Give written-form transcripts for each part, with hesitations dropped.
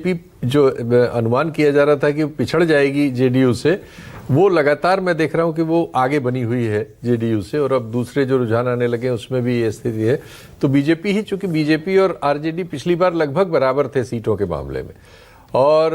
जो अनुमान किया जा रहा था कि पिछड़ जाएगी जेडीयू से, वो लगातार मैं देख रहा हूं कि वो आगे बनी हुई है जेडीयू से, और अब दूसरे जो रुझान आने लगे उसमें भी ये स्थिति है। तो बीजेपी ही, चूंकि बीजेपी और आरजेडी पिछली बार लगभग बराबर थे सीटों के मामले में, और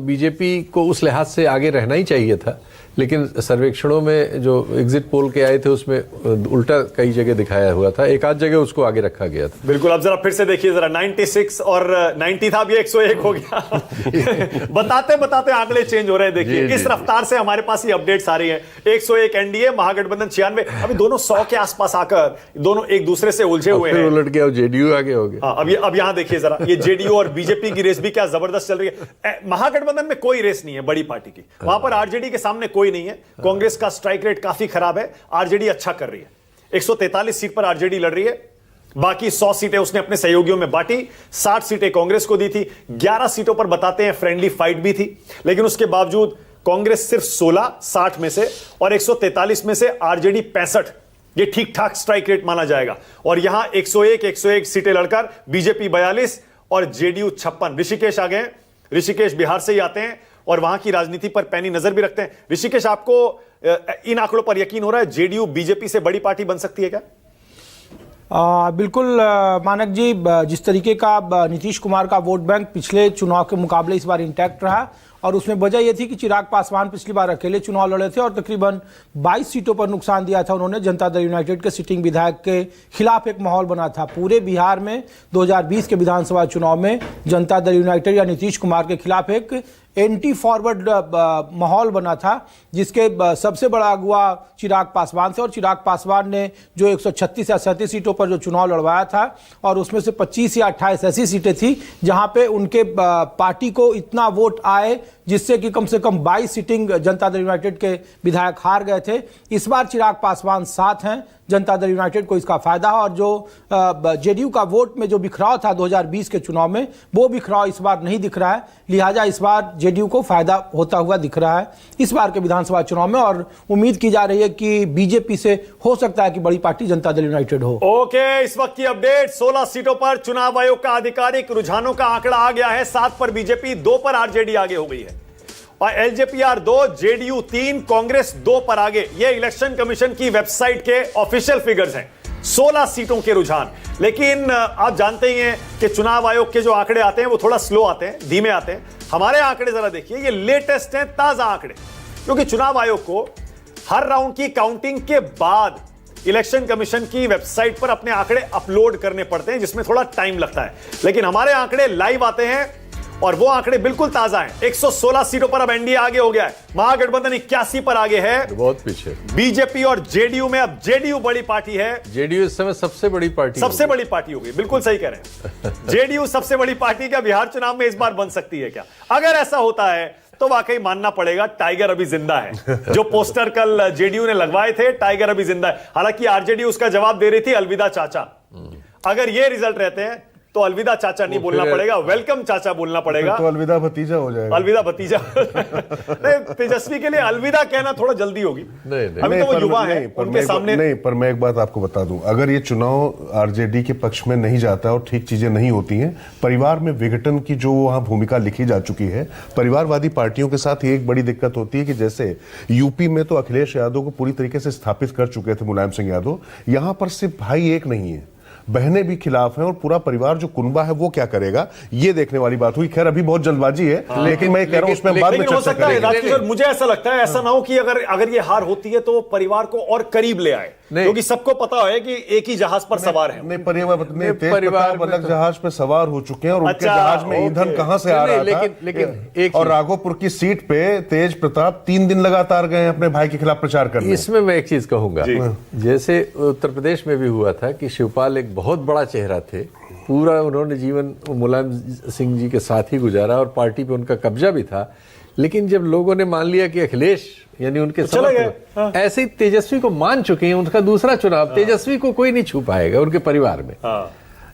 बीजेपी को उस लिहाज से आगे रहना ही चाहिए था, लेकिन सर्वेक्षणों में जो एग्जिट पोल के आए थे उसमें उल्टा कई जगह दिखाया हुआ था, एक आध जगह उसको आगे रखा गया था। बिल्कुल। अब जरा फिर से देखिए, जरा 96 और 90 था, अभी 101 हो गया। बताते बताते आंकड़े चेंज हो रहे हैं। देखिए इस रफ्तार से हमारे पास ये अपडेट्स आ रही हैं। 101 एनडीए, महागठबंधन 96, अभी दोनों 100 के आसपास आकर दोनों एक दूसरे से उलझे हुए हैं। उलट गया, जेडीयू आगे हो गया। अब यहां देखिए जरा, ये जेडीयू और बीजेपी की रेस भी क्या जबरदस्त चल रही है। महागठबंधन में कोई रेस नहीं है बड़ी पार्टी की, वहां पर आरजेडी के सामने कोई नहीं है। कांग्रेस का स्ट्राइक रेट काफी खराब है, आरजेडी अच्छा कर रही है। 143 सीट पर आरजेडी लड़ रही है, बाकी 100 सीटें उसने अपने सहयोगियों में बांटी। 60 सीटें कांग्रेस को दी थी, 11 सीटों पर बताते हैं फ्रेंडली फाइट भी थी, लेकिन उसके बावजूद कांग्रेस सिर्फ 16 60 में से और 143 में से आरजेडी 65, ये ठीक ठाक स्ट्राइक रेट माना जाएगा। और यहां 101 सीटें लड़कर बीजेपी 42 और जेडीयू 56। ऋषिकेश आ गए, ऋषिकेश बिहार से ही आते हैं और वहां की राजनीति पर पैनी नजर भी रखते हैं। ऋषिकेश, आपको इन आंकड़ों पर यकीन हो रहा है जेडीयू बीजेपी से बड़ी पार्टी बन सकती है क्या? बिल्कुल मानक जी, जिस तरीके का नीतीश कुमार का वोट बैंक पिछले चुनाव के मुकाबले इस बार इंटैक्ट रहा, और उसमें वजह यह थी कि चिराग पासवान पिछली बार अकेले चुनाव लड़े थे और तकरीबन 22 सीटों पर नुकसान दिया था उन्होंने। जनता दल यूनाइटेड के सिटिंग विधायक के खिलाफ एक माहौल बना था। पूरे बिहार में 2020 के विधानसभा चुनाव में जनता दल यूनाइटेड या नीतीश कुमार के खिलाफ एक एंटी फॉरवर्ड माहौल बना था, जिसके सबसे बड़ा अगुआ चिराग पासवान थे। और चिराग पासवान ने जो 136 या 37 सीटों पर जो चुनाव लड़वाया था, और उसमें से 25 या 28 ऐसी सीटें थी जहां पे उनके पार्टी को इतना वोट आए जिससे कि कम से कम 22 सिटिंग जनता दल यूनाइटेड के विधायक हार गए थे। इस बार चिराग पासवान साथ हैं, जनता दल यूनाइटेड को इसका फायदा है, और जो जेडीयू का वोट में जो बिखराव था 2020 के चुनाव में, वो बिखराव इस बार नहीं दिख रहा है। लिहाजा इस बार जेडीयू को फायदा होता हुआ दिख रहा है इस बार के विधानसभा चुनाव में, और उम्मीद की जा रही है कि बीजेपी से हो सकता है कि बड़ी पार्टी जनता दल यूनाइटेड हो। ओके, इस वक्त की अपडेट, 16 सीटों पर चुनाव आयोग का आधिकारिक रुझानों का आंकड़ा आ गया है। 7 पर बीजेपी, 2 पर आरजेडी आगे हो गई है, और एलजेपीआर 2, जेडीयू 3, कांग्रेस 2 पर आगे। ये इलेक्शन कमीशन की वेबसाइट के ऑफिशियल फिगर्स हैं, 16 सीटों के रुझान। लेकिन आप जानते ही हैं कि चुनाव आयोग के जो आंकड़े आते हैं वो थोड़ा स्लो आते हैं, धीमे आते हैं। हमारे आंकड़े जरा देखिए, ये लेटेस्ट हैं, ताजा आंकड़े, क्योंकि चुनाव आयोग को हर राउंड की काउंटिंग के बाद इलेक्शन कमीशन की वेबसाइट पर अपने आंकड़े अपलोड करने पड़ते हैं, जिसमें थोड़ा टाइम लगता है। लेकिन हमारे आंकड़े लाइव आते हैं और वो आंकड़े बिल्कुल ताजा हैं। 116 सीटों पर अब एनडीए आगे हो गया है, महागठबंधन 81 पर आगे है, बहुत पीछे बीजेपी और जेडीयू में। अब जेडीयू बड़ी पार्टी है, जेडीयू इस समय सबसे बड़ी पार्टी हो गई। बिल्कुल सही कह रहे हैं। जेडीयू सबसे बड़ी पार्टी क्या बिहार चुनाव में इस बार बन सकती है क्या? अगर ऐसा होता है तो वाकई मानना पड़ेगा टाइगर अभी जिंदा है। जो पोस्टर कल जेडीयू ने लगवाए थे, टाइगर अभी जिंदा है। हालांकि आरजेडी उसका जवाब दे रही थी, अलविदा चाचा। अगर ये रिजल्ट रहते हैं तो अलविदा चाचा नहीं बोलना पड़ेगा, वेलकम चाचा बोलना पड़ेगा। तो अलविदा भतीजा हो जाएगा। अलविदा भतीजा। नहीं, तेजस्वी के लिए अलविदा कहना थोड़ा जल्दी होगी। अभी तो वो युवा है, उनके सामने नहीं। पर मैं एक बात आपको बता दूं, अगर ये चुनाव आरजेडी के पक्ष में नहीं जाता और ठीक चीजें नहीं होती हैं, परिवार में विघटन की जो वहां भूमिका लिखी जा चुकी है, परिवारवादी पार्टियों के साथ ये एक बड़ी दिक्कत होती है कि जैसे यूपी में तो अखिलेश यादव को पूरी तरीके से स्थापित कर चुके थे मुलायम सिंह यादव, यहां पर सिर्फ भाई एक नहीं है, बहनें भी खिलाफ हैं, और पूरा परिवार जो कुनबा है वो क्या करेगा, ये देखने वाली बात हुई। खैर अभी बहुत जल्दबाजी है, लेकिन मैं कह रहा हूं उसमें बाद में हो सकता है। मुझे ऐसा लगता है, ऐसा ना हो कि अगर ये हार होती है तो परिवार को और करीब ले आए, क्योंकि सबको पता है कि एक ही जहाज पर सवार है। परिवार अलग जहाज पर सवार हो चुके हैं, और उनके जहाज में ईंधन कहां से आ रहा था। लेकिन और राघोपुर की सीट पे तेज प्रताप 3 दिन लगातार गए अपने भाई के खिलाफ प्रचार करने। इसमें मैं एक चीज कहूंगा, जैसे उत्तर प्रदेश में भी हुआ था कि शिवपाल एक बहुत बड़ा चेहरा थे, पूरा उन्होंने जीवन मुलायम सिंह जी के साथ ही गुजारा और पार्टी पे उनका कब्जा भी था। लेकिन जब लोगों ने मान लिया कि अखिलेश यानी उनके समर्थक ऐसे ही तेजस्वी को मान चुके हैं, उनका दूसरा चुनाव, तेजस्वी को कोई नहीं छू पाएगा उनके परिवार में।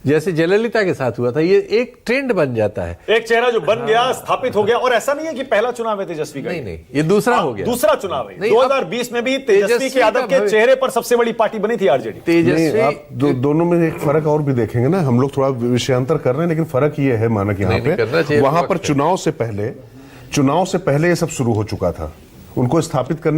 जैसे जयललिता के साथ हुआ था, ये एक ट्रेंड बन जाता है। एक चेहरा जो बन गया, स्थापित हो गया। और ऐसा नहीं है कि पहला चुनाव है तेजस्वी का, नहीं, ये दूसरा हो गया, दूसरा चुनाव है। नहीं, 2020 में भी तेजस्वी यादव के चेहरे पर सबसे बड़ी पार्टी बनी थी आरजेडी। तेजस्वी आप दोनों में एक फर्क और भी देखेंगे ना, हम लोग थोड़ा विषयांतर कर रहे हैं, लेकिन फर्क ये है मानक यहाँ नहीं करना पे, चाहिए, वहां वक्त पर है। चुनाव से पहले ये सब शुरू हो चुका था। उनको स्थापित करने